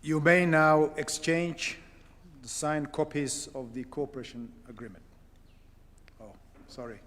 You may now exchange the signed copies of the cooperation agreement. Oh, sorry.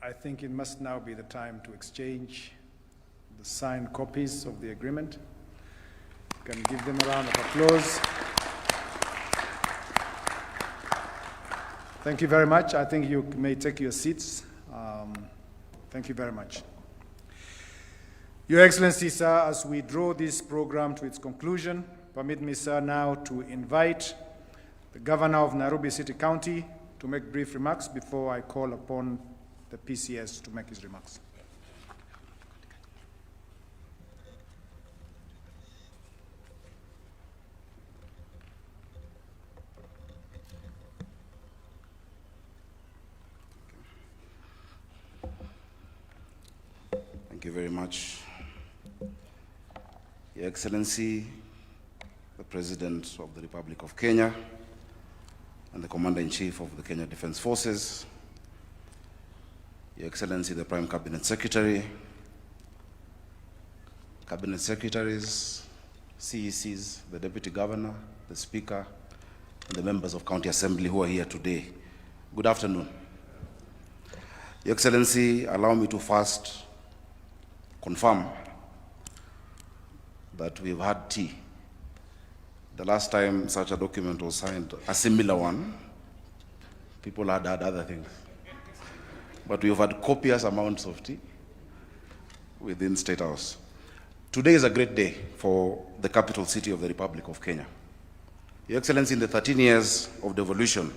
I think it must now be the time to exchange the signed copies of the agreement. You can give them a round of applause. Thank you very much. I think you may take your seats. Thank you very much. Your Excellency, sir, as we draw this program to its conclusion, permit me, sir, now to invite the Governor of Nairobi City County to make brief remarks before I call upon the PCS to make his remarks. Thank you very much. Your Excellency, the President of the Republic of Kenya, and the Commander-in-Chief of the Kenya Defense Forces, Your Excellency, the Prime Cabinet Secretary, Cabinet Secretaries, CECs, the Deputy Governor, the Speaker, and the members of County Assembly who are here today. Good afternoon. Your Excellency, allow me to first confirm that we've had tea. The last time such a document was signed, a similar one, people had other things. But we've had copious amounts of tea within State House. Today is a great day for the capital city of the Republic of Kenya. Your Excellency, in the 13 years of devolution,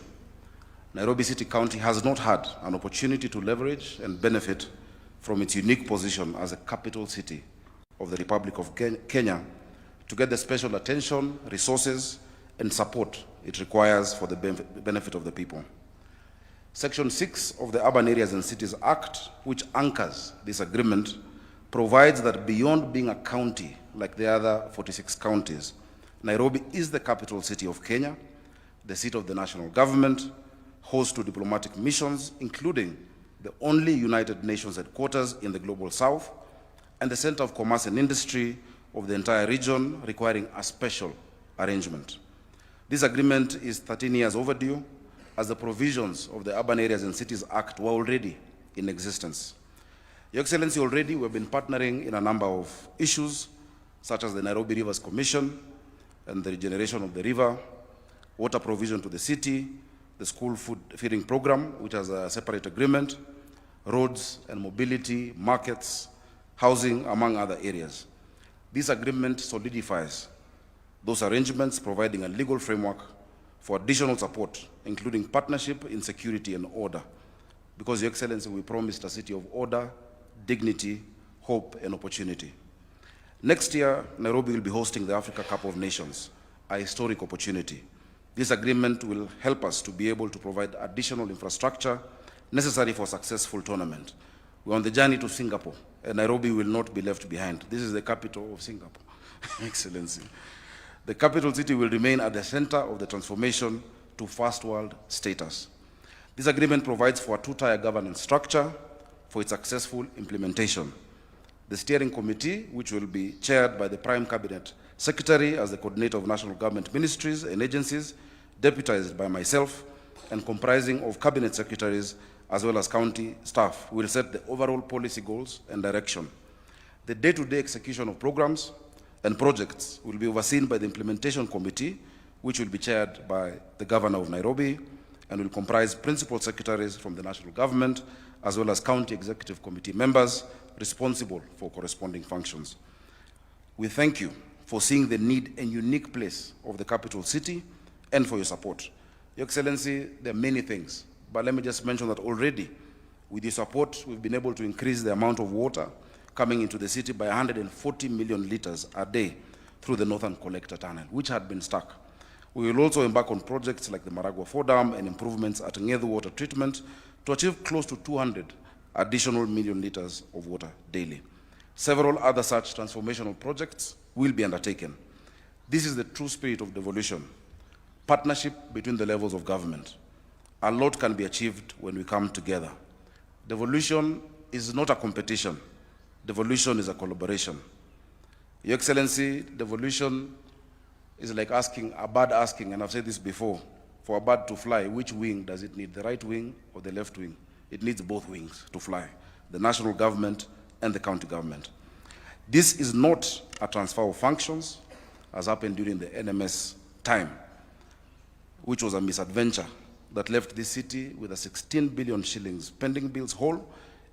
Nairobi City County has not had an opportunity to leverage and benefit from its unique position as a capital city of the Republic of Kenya to get the special attention, resources, and support it requires for the benefit of the people. Section 6 of the Urban Areas and Cities Act, which anchors this agreement, provides that beyond being a county like the other 46 counties, Nairobi is the capital city of Kenya, the seat of the national government, host to diplomatic missions, including the only United Nations headquarters in the Global South, and the center of commerce and industry of the entire region, requiring a special arrangement. This agreement is 13 years overdue, as the provisions of the Urban Areas and Cities Act were already in existence. Your Excellency, already we've been partnering in a number of issues, such as the Nairobi Rivers Commission and the regeneration of the river, water provision to the city, the school food feeding program, which has a separate agreement, roads and mobility, markets, housing, among other areas. This agreement solidifies those arrangements, providing a legal framework for additional support, including partnership in security and order. Because, Your Excellency, we promised a city of order, dignity, hope, and opportunity. Next year, Nairobi will be hosting the Africa Cup of Nations, a historic opportunity. This agreement will help us to be able to provide additional infrastructure necessary for a successful tournament. We're on the journey to Singapore, and Nairobi will not be left behind. This is the capital of Singapore, Excellency. The capital city will remain at the center of the transformation to first world status. This agreement provides for a two-tier governance structure for its successful implementation. The steering committee, which will be chaired by the Prime Cabinet Secretary as the coordinator of national government ministries and agencies, deputized by myself, and comprising of cabinet secretaries as well as county staff, will set the overall policy goals and direction. The day-to-day execution of programs and projects will be overseen by the implementation committee, which will be chaired by the governor of Nairobi, and will comprise principal secretaries from the national government, as well as county executive committee members responsible for corresponding functions. We thank you for seeing the need and unique place of the capital city and for your support. Your Excellency, there are many things, but let me just mention that already, with your support, we've been able to increase the amount of water coming into the city by 140 million liters a day through the Northern Collector Tunnel, which had been stuck. We will also embark on projects like the Maragua 4 Dam and improvements at Ngedu water treatment to achieve close to 200 additional million liters of water daily. Several other such transformational projects will be undertaken. This is the true spirit of devolution, partnership between the levels of government. A lot can be achieved when we come together. Devolution is not a competition. Devolution is a collaboration. Your Excellency, devolution is like asking, a bird asking, and I've said this before, for a bird to fly, which wing does it need, the right wing or the left wing? It needs both wings to fly, the national government and the county government. This is not a transfer of functions, as happened during the NMS time, which was a misadventure that left this city with a 16 billion shillings pending bills whole,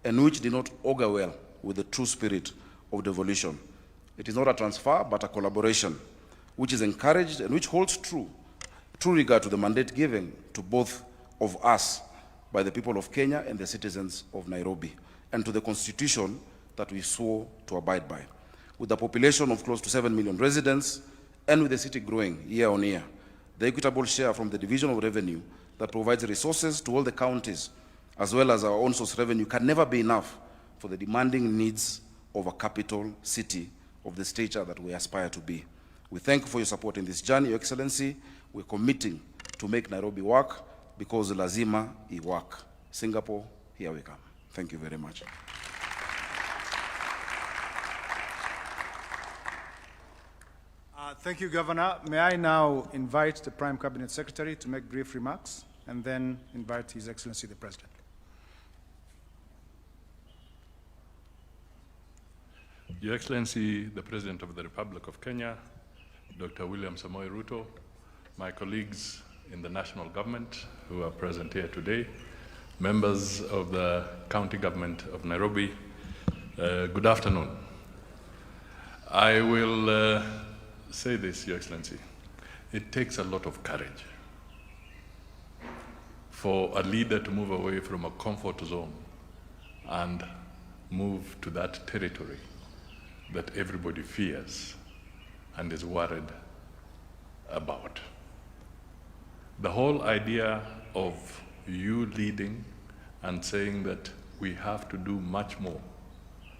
and which did not augur well with the true spirit of devolution. It is not a transfer, but a collaboration, which is encouraged and which holds true regard to the mandate given to both of us by the people of Kenya and the citizens of Nairobi, and to the constitution that we swore to abide by. With a population of close to 7 million residents, and with the city growing year on year, the equitable share from the division of revenue that provides resources to all the counties, as well as our own source revenue, can never be enough for the demanding needs of a capital city of the stature that we aspire to be. We thank you for your support in this journey, Your Excellency. We're committing to make Nairobi work, because lazima I work. Singapore, here we come. Thank you very much. Thank you, Governor. May I now invite the Prime Cabinet Secretary to make brief remarks, and then invite His Excellency the President. Your Excellency, the President of the Republic of Kenya, Dr. William Samoei Ruto, my colleagues in the national government who are present here today, members of the county government of Nairobi, good afternoon. I will say this, Your Excellency. It takes a lot of courage for a leader to move away from a comfort zone and move to that territory that everybody fears and is worried about. The whole idea of you leading and saying that we have to do much more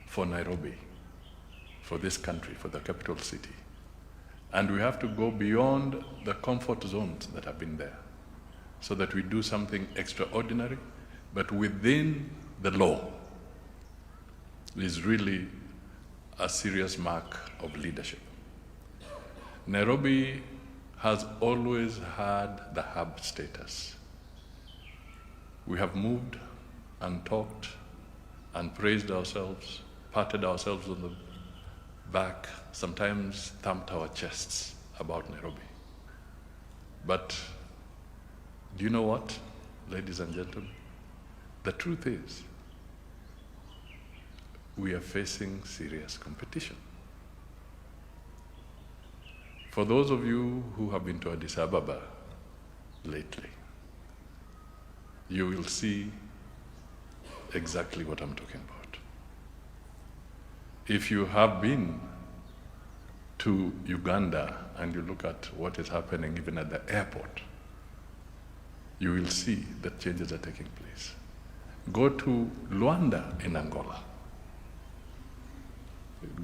for Nairobi, for this country, for the capital city, and we have to go beyond the comfort zones that have been there so that we do something extraordinary, but within the law, is really a serious mark of leadership. Nairobi has always had the hub status. We have moved and talked and praised ourselves, patted ourselves on the back, sometimes thumped our chests about Nairobi. But do you know what, ladies and gentlemen? The truth is, we are facing serious competition. For those of you who have been to Addis Ababa lately, you will see exactly what I'm talking about. If you have been to Uganda and you look at what is happening even at the airport, you will see that changes are taking place. Go to Luanda in Angola.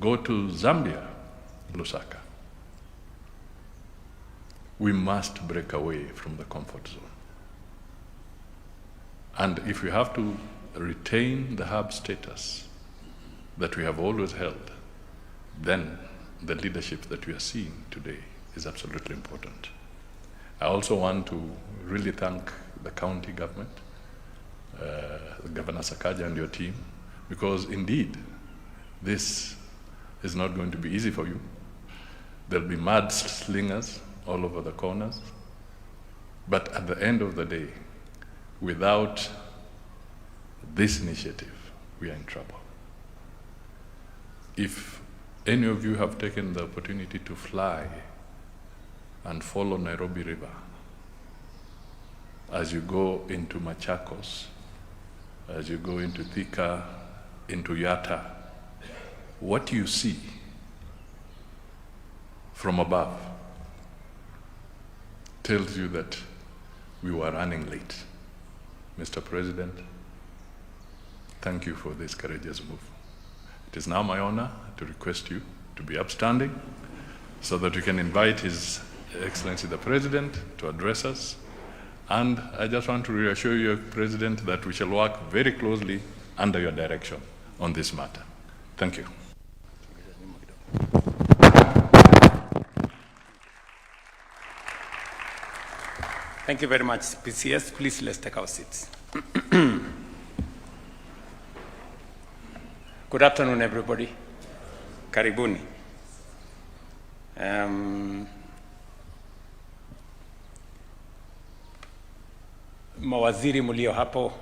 Go to Zambia, Lusaka. We must break away from the comfort zone. And if we have to retain the hub status that we have always held, then the leadership that we are seeing today is absolutely important. I also want to really thank the county government, Governor Sakaja and your team, because indeed, this is not going to be easy for you. There'll be mudslingers all over the corners. But at the end of the day, without this initiative, we are in trouble. If any of you have taken the opportunity to fly and follow Nairobi River as you go into Machakos, as you go into Thika, into Yatta, what you see from above tells you that we were running late. Mr. President, thank you for this courageous move. It is now my honor to request you to be upstanding so that we can invite His Excellency the President to address us. And I just want to reassure you, President, that we shall work very closely under your direction on this matter. Thank you. Thank you very much, PCS. Please, let's take our seats. Good afternoon, everybody. Karibuni. Mawaziri mulio hapo,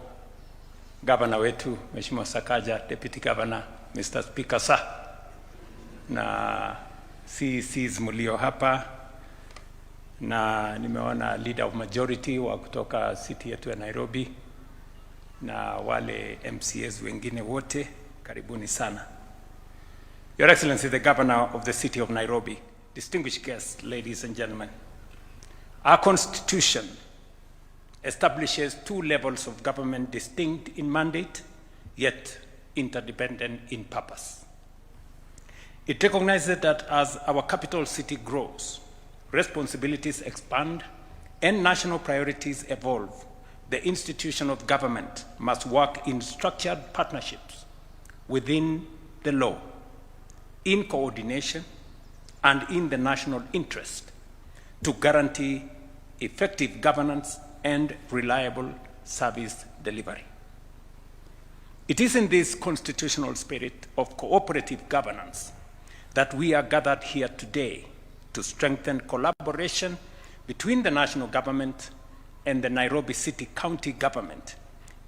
Gavana wetu, Mheshimiwa Sakaja, Deputy Governor, Mr. Speaker, sir, na CECs mulio hapa, na nimeona leader of majority wa kutoka city yetu ya Nairobi, na wale MCAs wengine wote, karibuni sana. Your Excellency, the Governor of the city of Nairobi, distinguished guests, ladies and gentlemen, our Constitution establishes two levels of government distinct in mandate, yet interdependent in purpose. It recognizes that as our capital city grows, responsibilities expand, and national priorities evolve, the institution of government must work in structured partnerships within the law, in coordination, and in the national interest to guarantee effective governance and reliable service delivery. It is in this constitutional spirit of cooperative governance that we are gathered here today to strengthen collaboration between the national government and the Nairobi City County government,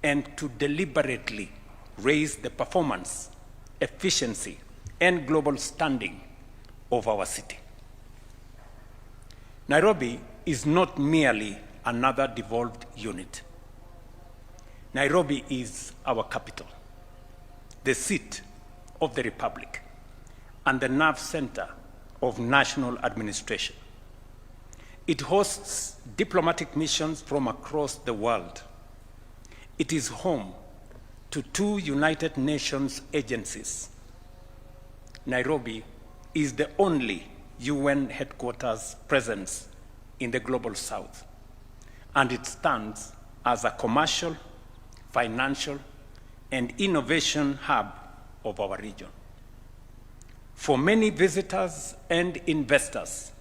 and to deliberately raise the performance, efficiency, and global standing of our city. Nairobi is not merely another devolved unit. Nairobi is our capital, the seat of the Republic, and the nerve center of national administration. It hosts diplomatic missions from across the world. It is home to 2 United Nations agencies. Nairobi is the only UN headquarters presence in the global south, and it stands as a commercial, financial, and innovation hub of our region. For many visitors and investors,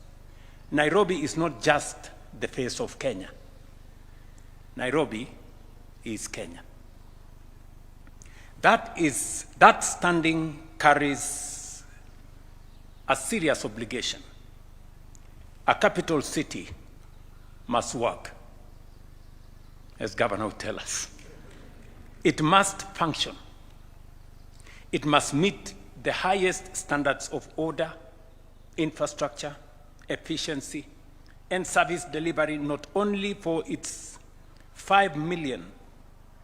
Nairobi is not just the face of Kenya. Nairobi is Kenya. That standing carries a serious obligation. A capital city must work, as Governor will tell us. It must function. It must meet the highest standards of order, infrastructure, efficiency, and service delivery, not only for its 5 million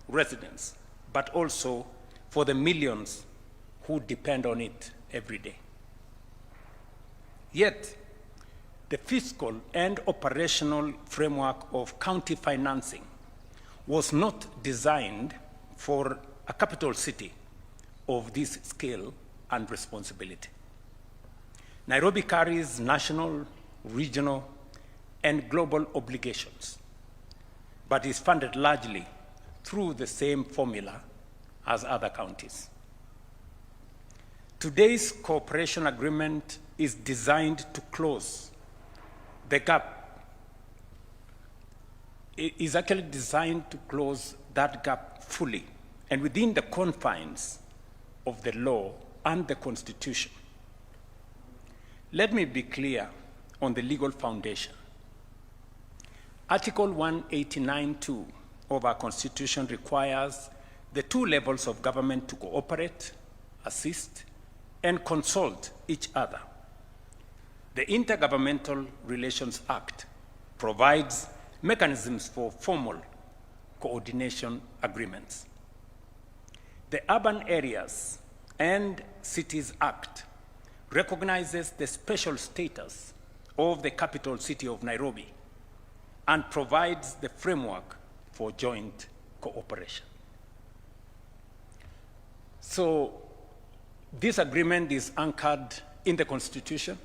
residents, but also for the millions who depend on it every day. Yet, the fiscal and operational framework of county financing was not designed for a capital city of this scale and responsibility. Nairobi carries national, regional, and global obligations, but is funded largely through the same formula as other counties. Today's cooperation agreement is designed to close the gap. It is actually designed to close that gap fully and within the confines of the law and the Constitution. Let me be clear on the legal foundation. Article 189(2) of our Constitution requires the 2 levels of government to cooperate, assist, and consult each other. The Intergovernmental Relations Act provides mechanisms for formal coordination agreements. The Urban Areas and Cities Act recognizes the special status of the capital city of Nairobi and provides the framework for joint cooperation. So this agreement is anchored in the Constitution,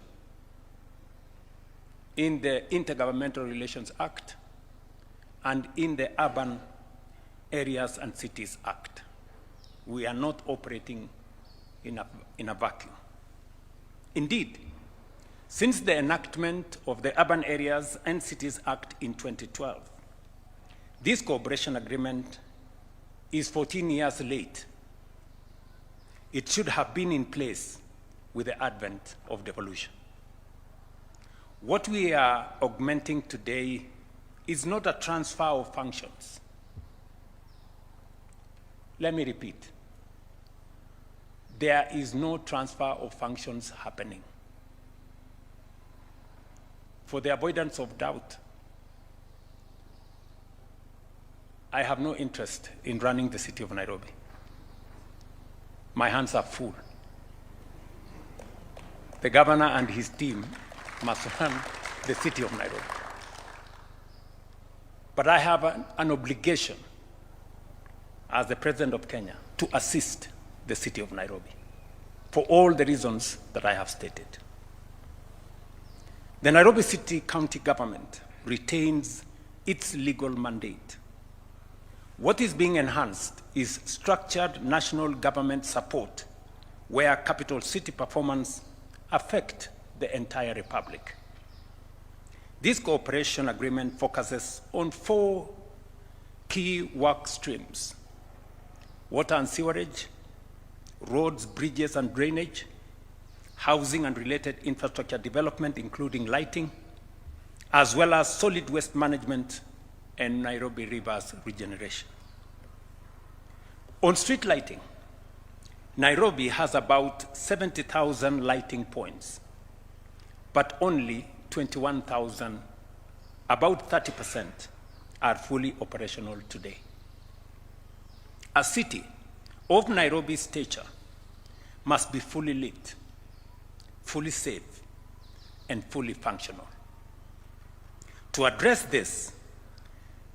in the Intergovernmental Relations Act, and in the Urban Areas and Cities Act. We are not operating in a vacuum. Indeed, since the enactment of the Urban Areas and Cities Act in 2012, this cooperation agreement is 14 years late. It should have been in place with the advent of devolution. What we are augmenting today is not a transfer of functions. Let me repeat. There is no transfer of functions happening. For the avoidance of doubt, I have no interest in running the city of Nairobi. My hands are full. The governor and his team must run the city of Nairobi. But I have an obligation as the President of Kenya to assist the city of Nairobi for all the reasons that I have stated. The Nairobi City County government retains its legal mandate. What is being enhanced is structured national government support where capital city performance affect the entire republic. This cooperation agreement focuses on 4 key work streams: water and sewerage, roads, bridges and drainage, housing and related infrastructure development, including lighting, as well as solid waste management and Nairobi rivers regeneration. On street lighting, Nairobi has about 70,000 lighting points, but only 21,000, about 30%, are fully operational today. A city of Nairobi's stature must be fully lit, fully safe, and fully functional. To address this,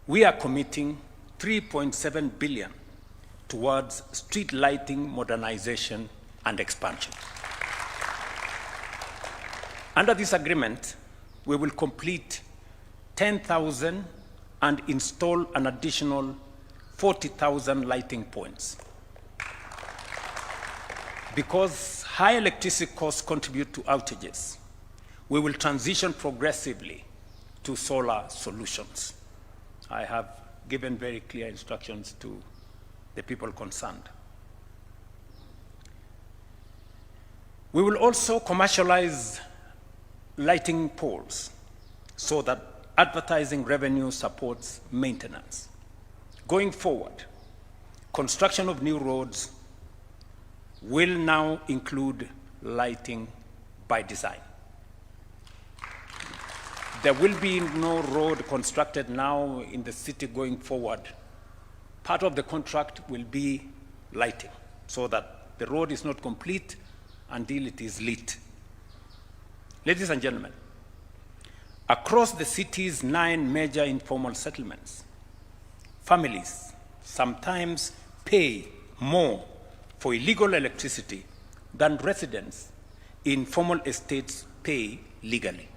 we are committing 3.7 billion towards street lighting modernization and expansion. Under this agreement, we will complete 10,000 and install an additional 40,000 lighting points. Because high electricity costs contribute to outages, we will transition progressively to solar solutions. I have given very clear instructions to the people concerned. We will also commercialize lighting poles so that advertising revenue supports maintenance. Going forward, construction of new roads will now include lighting by design. There will be no road constructed now in the city going forward. Part of the contract will be lighting, so that the road is not complete until it is lit. Ladies and gentlemen, across the city's 9 major informal settlements, families sometimes pay more for illegal electricity than residents in formal estates pay legally.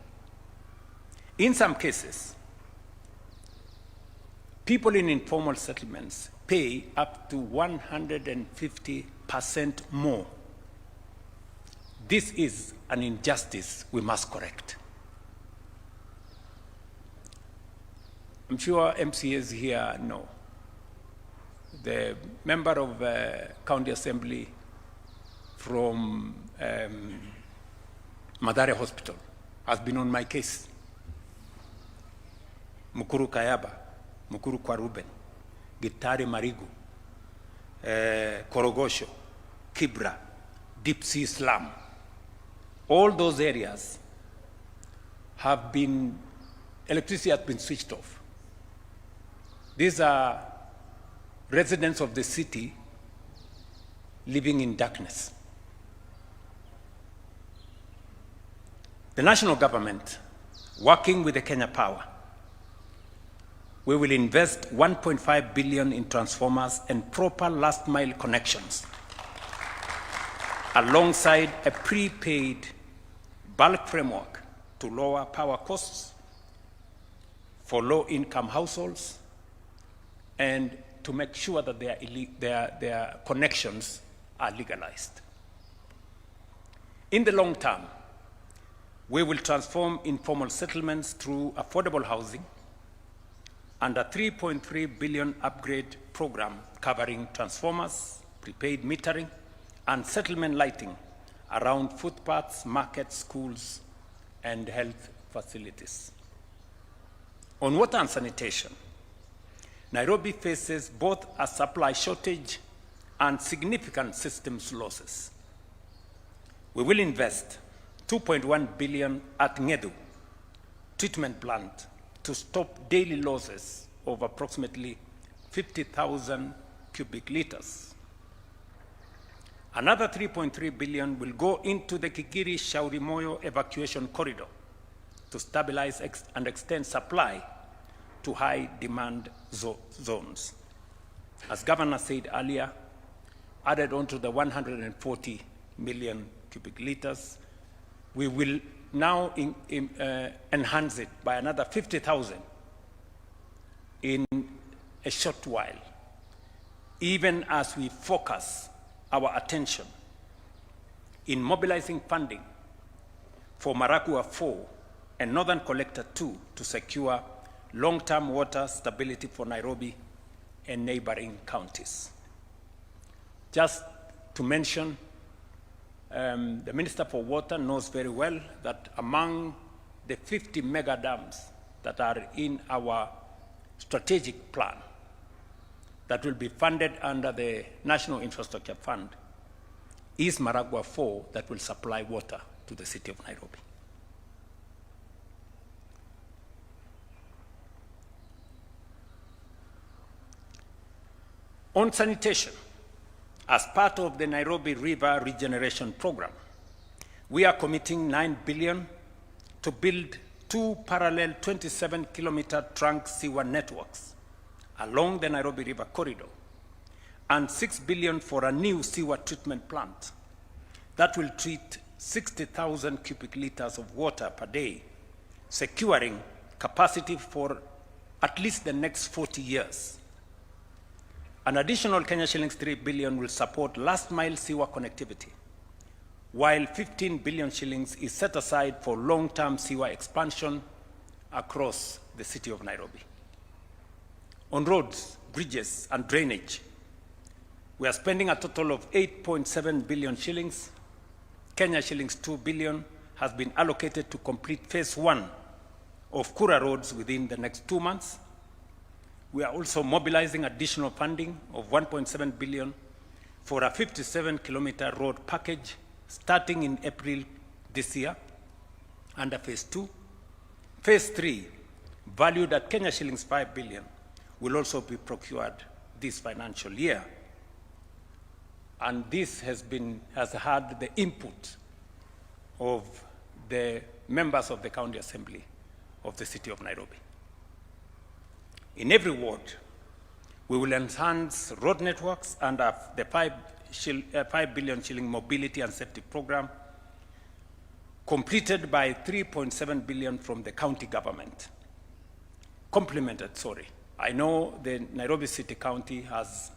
In some cases, people in informal settlements pay up to 150% more. This is an injustice we must correct. I'm sure MCAs here know. The member of County Assembly from Mathare Hospital has been on my case. Mukuru Kayaba, Mukuru Kwaruben, Gitari Marigu, Korogosho, Kibra, Deep Sea Slum. All those areas have been, electricity has been switched off. These are residents of the city living in darkness. The national government, working with the Kenya Power, we will invest 1.5 billion in transformers and proper last mile connections, alongside a prepaid bulk framework to lower power costs for low-income households and to make sure that their connections are legalized. In the long term, we will transform informal settlements through affordable housing and a 3.3 billion upgrade program covering transformers, prepaid metering, and settlement lighting around footpaths, markets, schools, and health facilities. On water and sanitation, Nairobi faces both a supply shortage and significant systems losses. We will invest 2.1 billion at Ngedu treatment plant to stop daily losses of approximately 50,000 cubic liters. Another 3.3 billion will go into the Kigiri-Shaurimoyo evacuation corridor to stabilize and extend supply to high demand zones. As Governor said earlier, added onto the 140 million cubic liters, we will now enhance it by another 50,000 in a short while, even as we focus our attention in mobilizing funding for Marakua 4 and Northern Collector 2 to secure long-term water stability for Nairobi and neighboring counties. Just to mention, the Minister for Water knows very well that among the 50 mega dams that are in our strategic plan that will be funded under the National Infrastructure Fund is Maragua 4 that will supply water to the city of Nairobi. On sanitation, as part of the Nairobi River Regeneration Program, we are committing 9 billion to build 2 parallel 27-kilometer trunk sewer networks along the Nairobi River corridor, and 6 billion for a new sewer treatment plant that will treat 60,000 cubic liters of water per day, securing capacity for at least the next 40 years. An additional Kenya shillings 3 billion will support last mile sewer connectivity, while 15 billion shillings is set aside for long-term sewer expansion across the city of Nairobi. On roads, bridges, and drainage, we are spending a total of 8.7 billion shillings. Kenya shillings 2 billion has been allocated to complete phase 1 of Kura roads within the next 2 months. We are also mobilizing additional funding of 1.7 billion for a 57-kilometer road package starting in April this year under phase 2. Phase 3, valued at Kenya shillings 5 billion, will also be procured this financial year. And this has had the input of the members of the County Assembly of the City of Nairobi. In every ward, we will enhance road networks under the 5 billion shilling mobility and safety program, completed by 3.7 billion from the county government. Complemented, I know the Nairobi City County has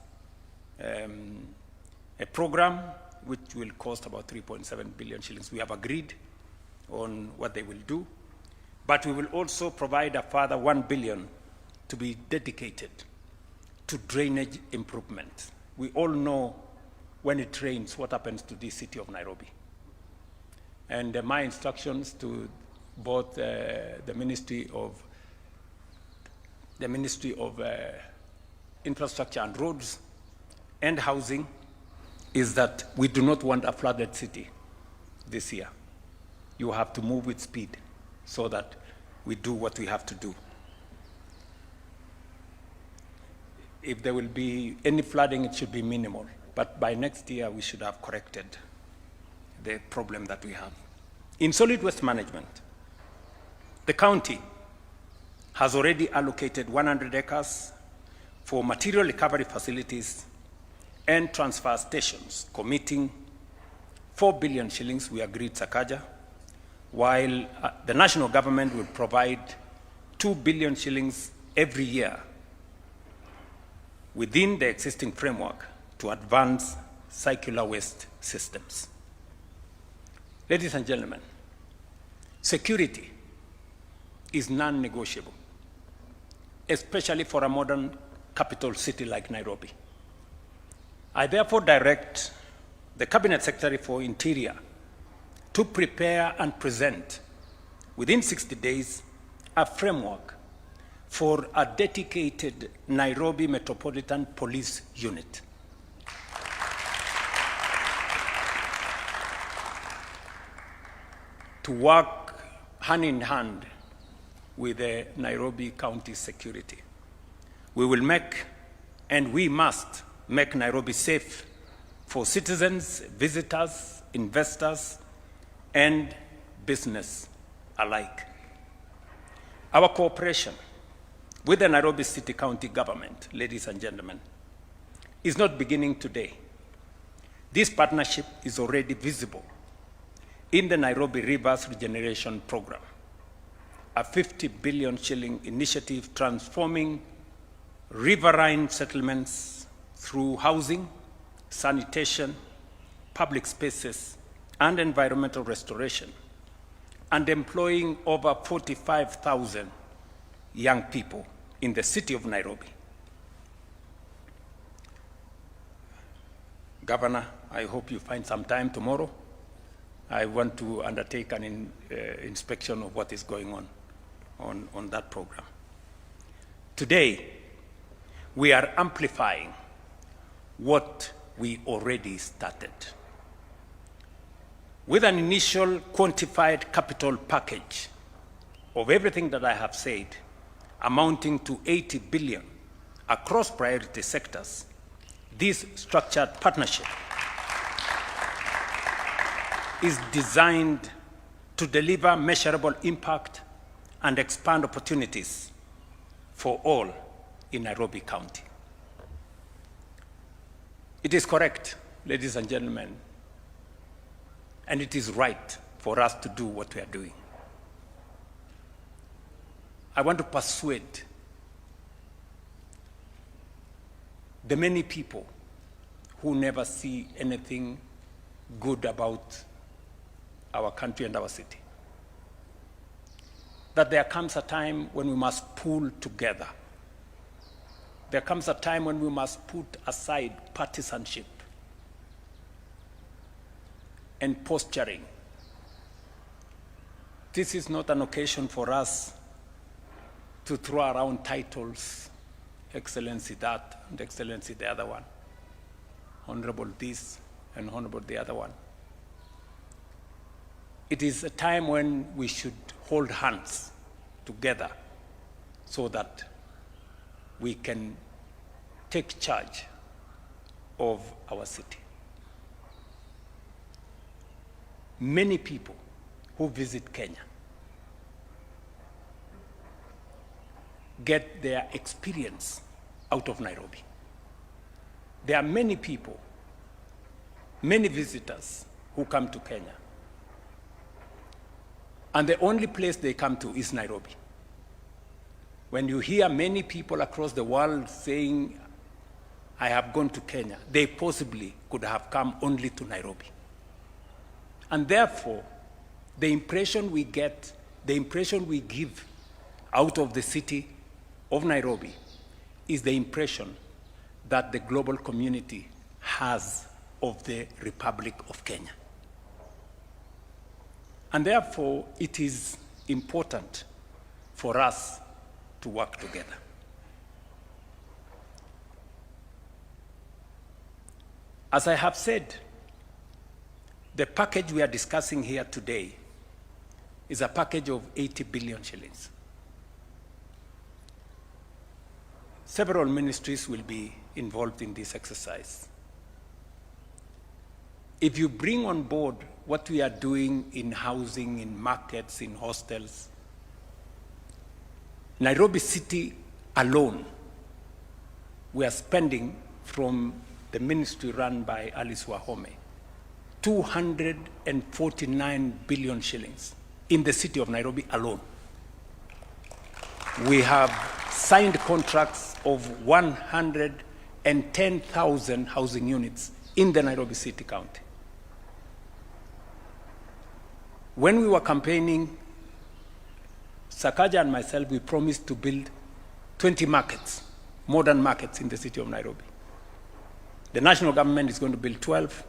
a program which will cost about 3.7 billion shillings. We have agreed on what they will do, but we will also provide a further 1 billion to be dedicated to drainage improvement. We all know when it rains what happens to the city of Nairobi. And my instructions to both the Ministry of Infrastructure and Roads and Housing is that we do not want a flooded city this year. You have to move with speed so that we do what we have to do. If there will be any flooding, it should be minimal. But by next year, we should have corrected the problem that we have. In solid waste management, the county has already allocated 100 acres for material recovery facilities and transfer stations, committing 4 billion shillings, we agreed Sakaja, while the national government will provide 2 billion shillings every year within the existing framework to advance circular waste systems. Ladies and gentlemen, security is non-negotiable, especially for a modern capital city like Nairobi. I therefore direct the Cabinet Secretary for Interior to prepare and present within 60 days a framework for a dedicated Nairobi Metropolitan Police Unit. To work hand in hand with the Nairobi County Security. We will make, and we must make Nairobi safe for citizens, visitors, investors, and business alike. Our cooperation with the Nairobi City County government, ladies and gentlemen, is not beginning today. This partnership is already visible in the Nairobi Rivers Regeneration Program, a 50 billion shilling initiative transforming riverine settlements through housing, sanitation, public spaces, and environmental restoration, and employing over 45,000 young people in the city of Nairobi. Governor, I hope you find some time tomorrow. I want to undertake an inspection of what is going on that program. Today, we are amplifying what we already started. With an initial quantified capital package of everything that I have said, amounting to 80 billion across priority sectors, this structured partnership is designed to deliver measurable impact and expand opportunities for all in Nairobi County. It is correct, ladies and gentlemen, and it is right for us to do what we are doing. I want to persuade the many people who never see anything good about our country and our city that there comes a time when we must pull together. There comes a time when we must put aside partisanship and posturing. This is not an occasion for us to throw around titles, Excellency that, and Excellency the other one, Honorable this, and Honorable the other one. It is a time when we should hold hands together so that we can take charge of our city. Many people who visit Kenya get their experience out of Nairobi. There are many people, many visitors who come to Kenya, and the only place they come to is Nairobi. When you hear many people across the world saying, I have gone to Kenya, they possibly could have come only to Nairobi. And therefore, the impression we get, the impression we give out of the city of Nairobi is the impression that the global community has of the Republic of Kenya. And therefore, it is important for us to work together. As I have said, the package we are discussing here today is a package of 80 billion shillings. Several ministries will be involved in this exercise. If you bring on board what we are doing in housing, in markets, in hostels, Nairobi City alone, we are spending from the ministry run by Alice Wahome, 249 billion shillings in the city of Nairobi alone. We have signed contracts of 110,000 housing units in the Nairobi City County. When we were campaigning, Sakaja and myself, we promised to build 20 markets, modern markets in the city of Nairobi. The national government is going to build 12.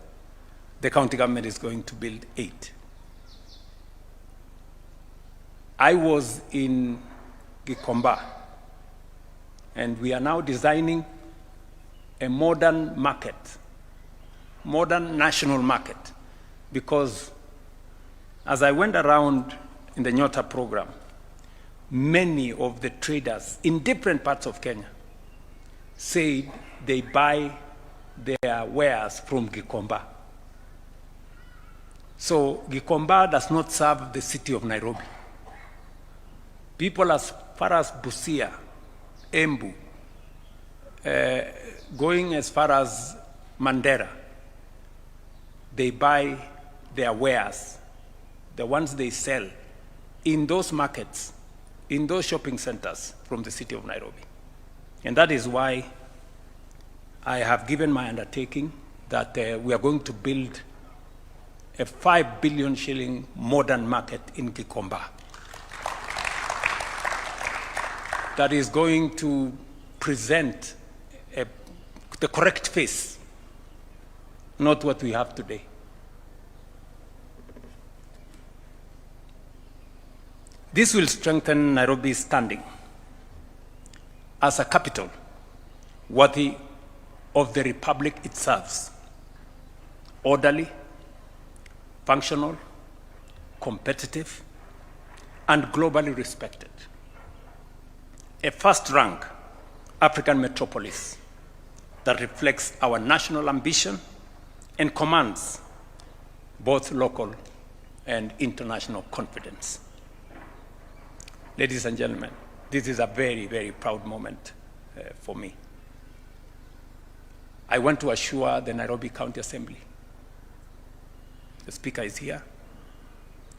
The county government is going to build 8. I was in Gikomba, and we are now designing a modern market, modern national market, because as I went around in the Nyota program, many of the traders in different parts of Kenya say they buy their wares from Gikomba. So Gikomba does not serve the city of Nairobi. People as far as Busia, Embu, going as far as Mandera, they buy their wares, the ones they sell, in those markets, in those shopping centers from the city of Nairobi. And that is why I have given my undertaking that we are going to build a 5 billion shilling modern market in Gikomba that is going to present the correct face, not what we have today. This will strengthen Nairobi's standing as a capital worthy of the republic it serves, orderly, functional, competitive, and globally respected. A first-rank African metropolis that reflects our national ambition and commands both local and international confidence. Ladies and gentlemen, this is a very, very proud moment for me. I want to assure the Nairobi County Assembly, the Speaker is here,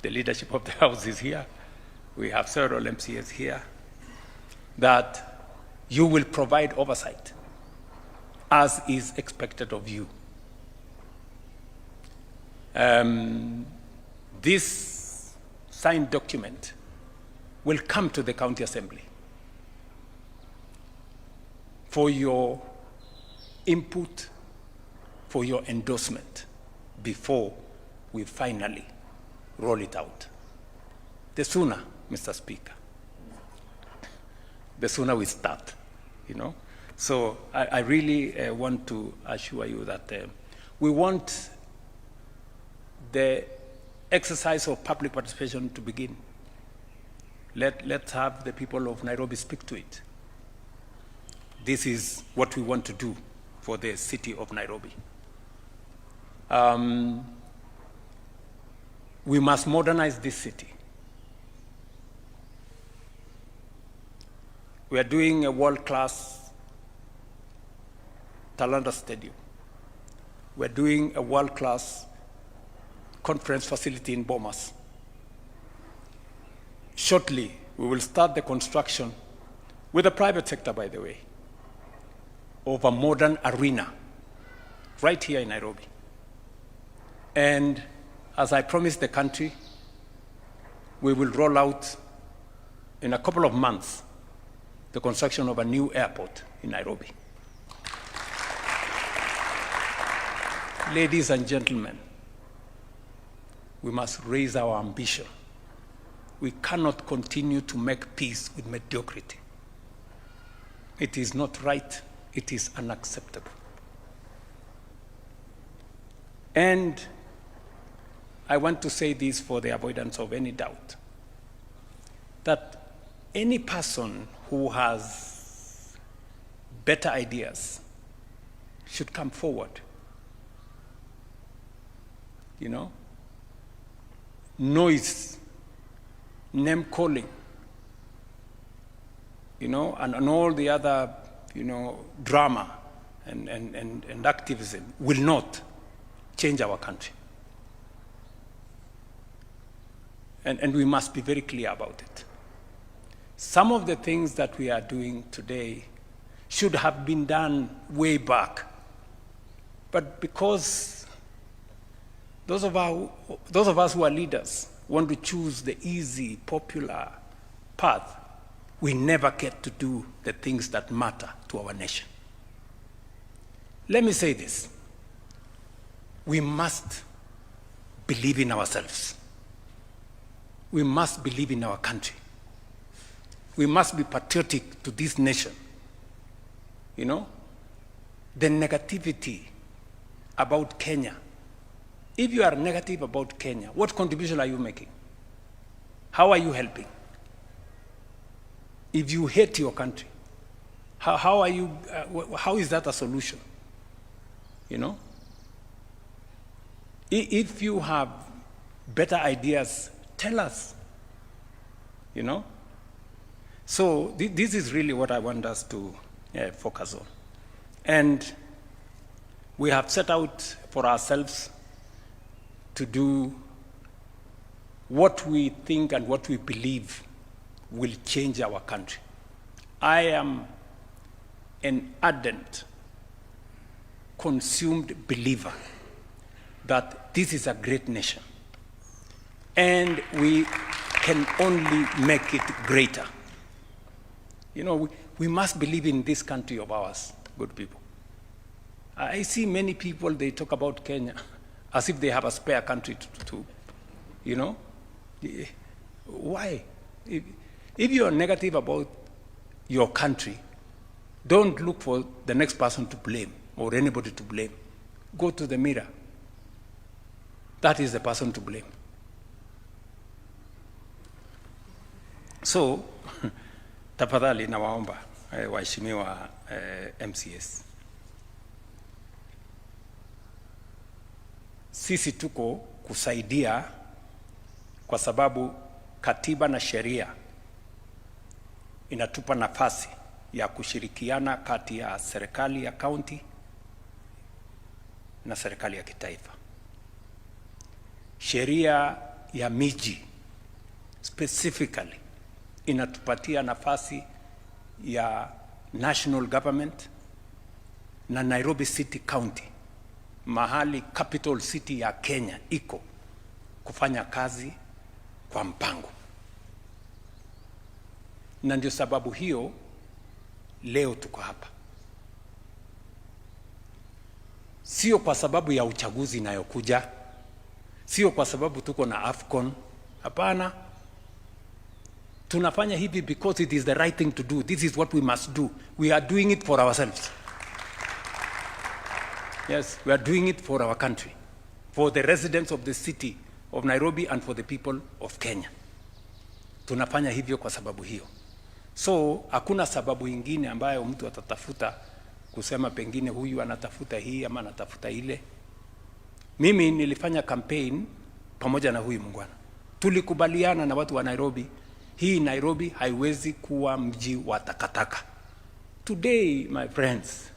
the leadership of the House is here, we have several MCAs here, that you will provide oversight as is expected of you. This signed document will come to the County Assembly for your input, for your endorsement before we finally roll it out. The sooner, Mr. Speaker, the sooner we start, you know. So I really want to assure you that we want the exercise of public participation to begin. Let's have the people of Nairobi speak to it. This is what we want to do for the city of Nairobi. We must modernize this city. We are doing a world-class Talanta Stadium. We're doing a world-class conference facility in Bomas. Shortly, we will start the construction, with the private sector, by the way, of a modern arena right here in Nairobi. And as I promised the country, we will roll out in a couple of months the construction of a new airport in Nairobi. Ladies and gentlemen, we must raise our ambition. We cannot continue to make peace with mediocrity. It is not right. It is unacceptable. And I want to say this for the avoidance of any doubt, that any person who has better ideas should come forward. You know? Noise, name calling, you know, and all the other, you know, drama and activism will not change our country. And we must be very clear about it. Some of the things that we are doing today should have been done way back. But because those of us who are leaders want to choose the easy, popular path, we never get to do the things that matter to our nation. Let me say this. We must believe in ourselves. We must believe in our country. We must be patriotic to this nation. You know, the negativity about Kenya. If you are negative about Kenya, what contribution are you making? How are you helping? If you hate your country, how is that a solution? You know? If you have better ideas, tell us. You know? So this is really what I want us to focus on. And we have set out for ourselves to do what we think and what we believe will change our country. I am an ardent, consumed believer that this is a great nation, and we can only make it greater. You know, we must believe in this country of ours, good people. I see many people, they talk about Kenya as if they have a spare country to you know. Why? If you are negative about your country, don't look for the next person to blame or anybody to blame. Go to the mirror. That is the person to blame. So, tafadhali nawaomba waheshimiwa MCS. Sisi tuko kusaidia kwa sababu katiba na sheria inatupa nafasi ya kushirikiana kati ya serikali ya kaunti na serikali ya kitaifa. Sheria ya miji specifically inatupatia nafasi ya national government na Nairobi City County, mahali capital city ya Kenya iko, kufanya kazi kwa mpango. Na ndio sababu hiyo leo tuko hapa. Sio kwa sababu ya uchaguzi inayokuja, sio kwa sababu tuko na AFCON. Hapana. Tunafanya hivi because it is the right thing to do. This is what we must do. We are doing it for ourselves. Yes, we are doing it for our country, for the residents of the city of Nairobi and for the people of Kenya. Tunafanya hivyo kwa sababu hiyo. So, hakuna sababu ingine ambayo mtu atatafuta kusema pengine huyu anatafuta hii ama anatafuta ile. Mimi nilifanya campaign pamoja na huyu mungwana. Tulikubaliana na watu wa Nairobi, hii Nairobi haiwezi kuwa mji wa takataka. Today, my friends,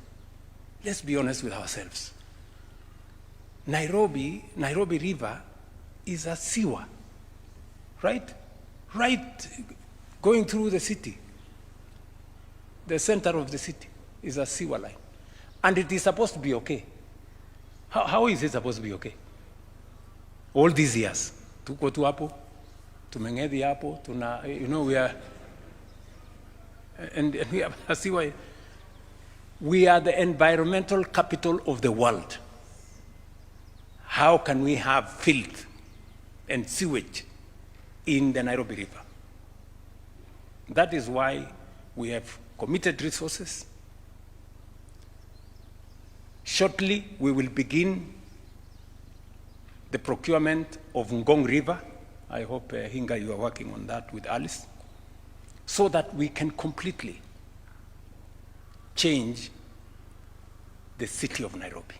let's be honest with ourselves. Nairobi River is a sewer, right? Right, going through the city. The center of the city is a sewer line. And it is supposed to be okay. How is it supposed to be okay? All these years, tuko tu hapo, tumengedi hapo, we are, and we are a sewer. We are the environmental capital of the world. How can we have filth and sewage in the Nairobi River? That is why we have committed resources. Shortly, we will begin the procurement of Ngong River. I hope, Hinga, you are working on that with Alice, so that we can completely change the city of Nairobi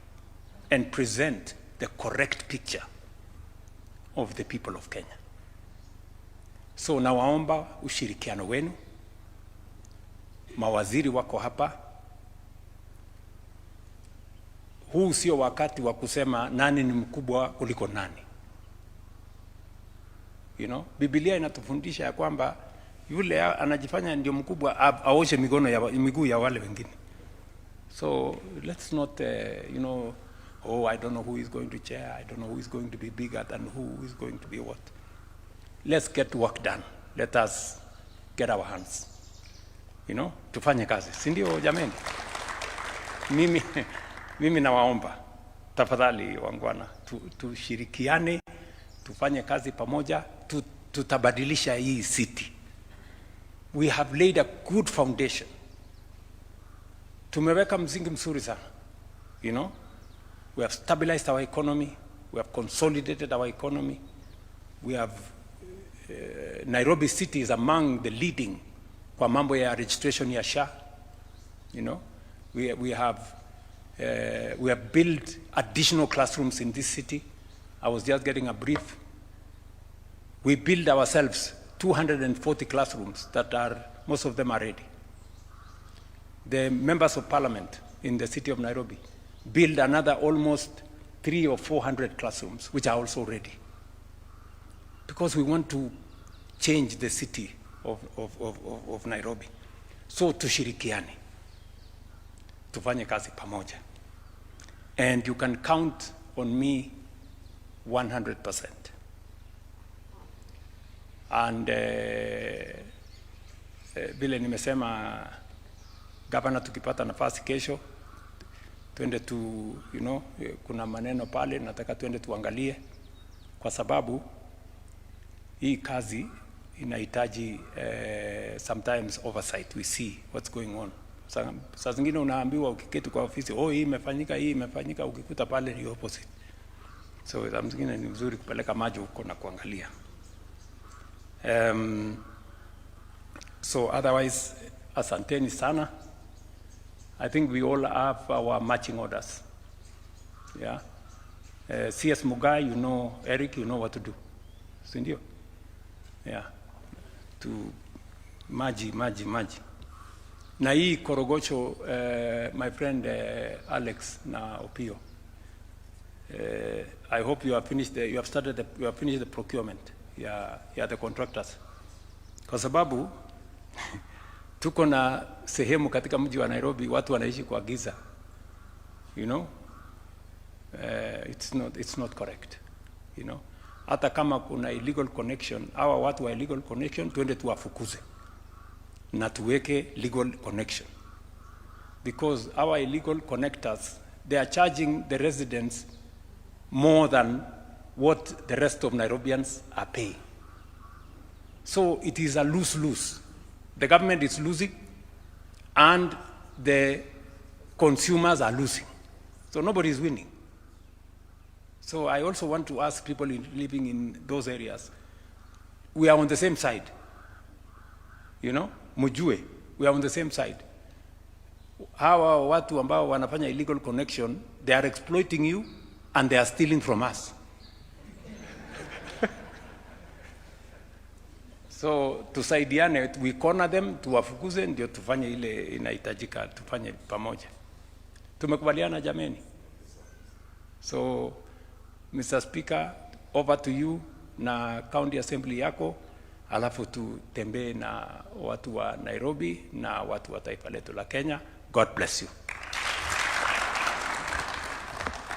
and present the correct picture of the people of Kenya. So nawaomba ushirikiano wenu. Mawaziri wako hapa. Huu sio wakati wa kusema nani ni mkubwa kuliko nani. You know, Biblia inatufundisha ya kwamba yule anajifanya ndio mkubwa aoshe miguu ya wale wengine. So let's not, I don't know who is going to chair, I don't know who is going to be bigger than who is going to be what. Let's get work done. Let us get our hands. Tufanye kazi. Si ndio jameni? Mimi nawaomba, tafadhali wangwana, tushirikiane, tufanye kazi pamoja, tutabadilisha hii city. We have laid a good foundation. Tumeweka msingi mzuri sana. We have stabilized our economy, we have consolidated our economy. We have Nairobi City is among the leading kwa mambo ya registration ya SHA. We have built additional classrooms in this city. I was just getting a brief. We built ourselves 240 classrooms that are, most of them are ready. The members of parliament in the city of Nairobi build another almost 300 or 400 classrooms, which are also ready. Because we want to change the city of Nairobi. So tushirikiane. Tufanye kazi pamoja. And you can count on me 100%. And vile nimesema, gavana tukipata nafasi kesho, Twende tu, kuna maneno pale nataka twende tuangalie, kwa sababu hii kazi inahitaji sometimes oversight. We see what's going on. Saa zingine unaambiwa ukiketi kwa ofisi, hii imefanyika, ukikuta pale ni opposite. So saa zingine ni mzuri kupeleka macho huko na kuangalia. So otherwise, asanteni sana. I think we all have our marching orders. Yeah. CS Mugai, Eric, you know what to do. Sindio? Yeah. To maji. Na hii Korogocho, my friend Alex na Opio. I hope you have finished you have finished the procurement. Yeah, the contractors. Kwa sababu tuko na sehemu katika mji wa Nairobi watu wanaishi kwa giza. It's not correct. Hata kama kuna illegal connection, hawa watu wa illegal connection tuende tuwafukuze na tuweke legal connection, because our illegal connectors, they are charging the residents more than what the rest of Nairobians are paying. So it is a lose-lose. The government is losing and the consumers are losing. So nobody is winning. So I also want to ask people living in those areas, we are on the same side. Mujue, we are on the same side. Hawa watu ambao wanafanya illegal connection, they are exploiting you and they are stealing from us. So tusaidiane, we corner them, tuwafukuze, ndio tufanye ile inahitajika, tufanye pamoja. Tumekubaliana jameni? So Mr. Speaker, over to you na county assembly yako, alafu tutembee na watu wa Nairobi na watu wa taifa letu la Kenya. God bless you.